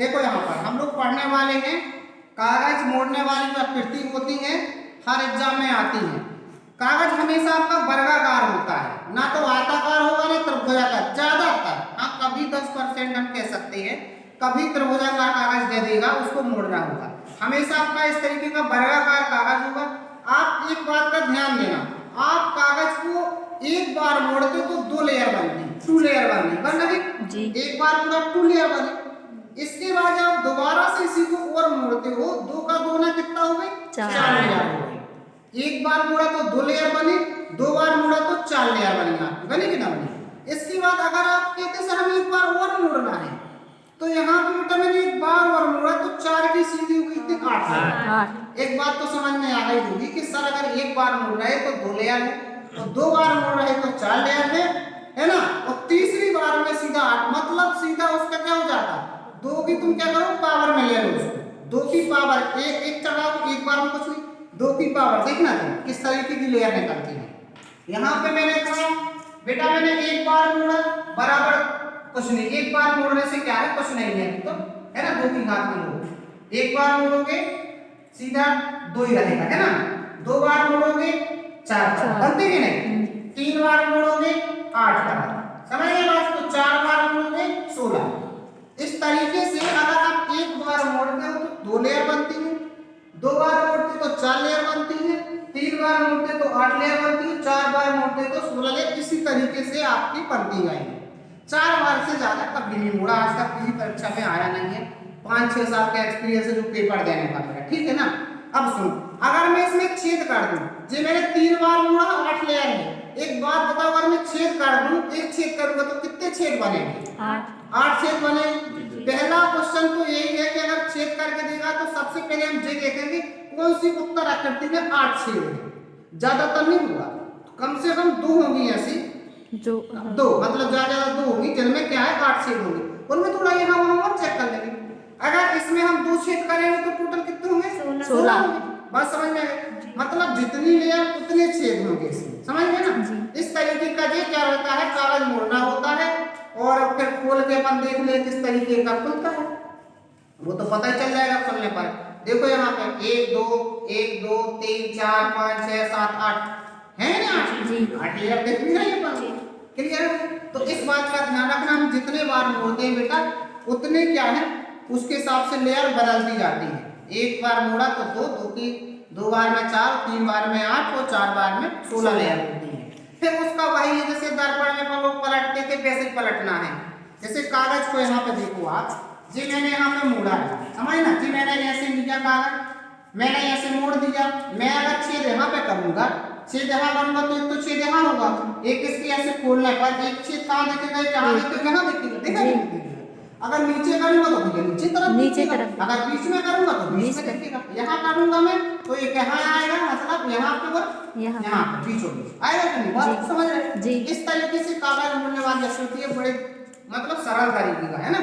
देखो यहाँ पर हम लोग पढ़ने वाले हैं कागज मोड़ने वाली जो आकृति होती है हर एग्जाम में आती है। कागज हमेशा आपका वर्गाकार होता है, ना तो आयताकार होगा ना त्रिभुजाकार, ज्यादातर हाँ कभी 10% हम कह सकते हैं कभी त्रिभुजाकार कागज दे देगा, उसको मोड़ना होगा। हमेशा आपका इस तरीके का वर्गाकार कागज होगा। आप एक बात का ध्यान देना, आप कागज को एक बार मोड़ते तो 2 लेयर बनती, 2 लेयर बन रही, एक बार मोड़ा 2 लेयर बनी। इसके बाद जब आप दोबारा से इसी को और मोड़ते हो 2 का 2 ना कितना हो गई 4 लेयर हो गई। एक बार मोड़ा तो 2 लेयर बनी, 2 बार मोड़ा तो 4 लेयर बनी कि ना बनी। इसके बाद अगर आप कहते सर हमें एक बार और मोड़ना है तो यहाँ पे बेटा मैंने एक बार और मोड़ा तो 4 की सीधी हो गई 8। एक बात तो समझ में आ गई होगी कि सर अगर एक बार मोड़ रहे तो 2 लेयर है, तो 2 बार मोड़ रहे तो 4 लेयर है ना। और तीसरी बार में सीधा 8, मतलब सीधा उसका क्या हो जाता, 2 की तुम क्या करो पावर में ले लो उसको, 2 की पावर एक चढ़ाओ, एक बार में कुछ नहीं, 2 की पावर। देखना तुम किस तरीके की लेयर निकलती है। यहाँ पे मैंने कहा बेटा मैंने एक बार मोड़ा बराबर कुछ नहीं, एक बार मोड़ने से क्या है कुछ नहीं है, तो है ना 2 की घात में लो, एक बार मोड़ोगे सीधा 2 ही रहेगा है ना, 2 बार मोड़ोगे 4 बनते कि नहीं, 3 बार मोड़ोगे 8 का, समझ गए बात। तो 4 बार मोड़ोगे 16। इस तरीके से अगर आप एक बार मोड़ते हो तो 2 लेयर बनती है, 2 बार मोड़ते तो 4 लेयर बनती है, 3 बार मोड़ते तो 8 लेयर बनती है, 4 बार मोड़ते तो 16 लेयर। इसी तरीके से आपकी बनती जाएगी। 4 बार से ज्यादा कभी नहीं मोड़ा, आज तक किसी परीक्षा में आया नहीं है। 5-6 साल का एक्सपीरियंस है जो पेपर देने का मेरा, ठीक है ना। अब सुनो, अगर मैं इसमें छेद कर दूं, जी मैंने 3 बार मोड़ा 8 लेयर है, एक बात बताओ अगर मैं छेद कर दूं, एक छेद करूंगा तो कितने छेद बनेंगे 8 छेद बने। पहला क्वेश्चन तो यही है कि अगर छेद करके देगा तो सबसे पहले हम ये देखेंगे कौन सी उत्तर आकृति में 8 छेद है, ज्यादातर नहीं होगा, कम से कम 2 होंगी ऐसी जो 2 मतलब ज्यादा 2 होगी जिनमें क्या है 8 छेद होंगे, उनमें थोड़ा यहाँ वहां और चेक कर लेंगे। अगर इसमें हम 2 छेद करेंगे तो टोटल कितने होंगे 16 होंगे। बात समझ में आई, मतलब जितनी लेयर उतने छेद होंगे इसमें, समझ गए ना। इस तरीके का ये क्या होता है कागज मोड़ना होता है, और फिर खोल के अपन देख ले किस तरीके का खुलता है, वो तो पता ही चल जाएगा खुलने पर। देखो यहाँ पे 1 2 3 4 5 6 7 8 है ना, 8 लेयर देख ली ना ये पर क्लियर। तो इस बात का ध्यान रखना, हम जितने बार मोड़ते हैं बेटा उतने क्या है उसके हिसाब से लेयर बदलती जाती है। एक बार मोड़ा तो 2 बार में 4, 3 बार में 8 और 4 बार में 16 लेयर होती है। फिर उसका वही है जैसे दर्पण में हम लोग पलटते थे वैसे पलटना है। जैसे कागज को यहाँ पे देखो आप, जी मैंने यहाँ पे मोड़ा है, समझ ना, जी मैंने ऐसे लिया कागज, मैंने ऐसे मोड़ दिया, मैं अगर छेद यहाँ पे करूंगा, छेद यहाँ करूंगा तो एक तो छेद यहाँ होगा, एक इसके ऐसे खोलने पर एक छेद कहाँ दिखेगा, यहाँ दिखेगा, यहाँ दिखेगा, देखा। अगर नीचे करूंगा तो भैया नीचे तरफ, अगर बीच में करूंगा तो बीच में दिखेगा, यहाँ करूंगा मैं तो ये कहाँ आएगा, मतलब यहाँ पे और यहाँ पे बीचों बीच आएगा कि नहीं, बात समझ रहे। इस तरीके से कागज मोड़ने वाली होती है, बड़े मतलब सरल तरीके का है ना।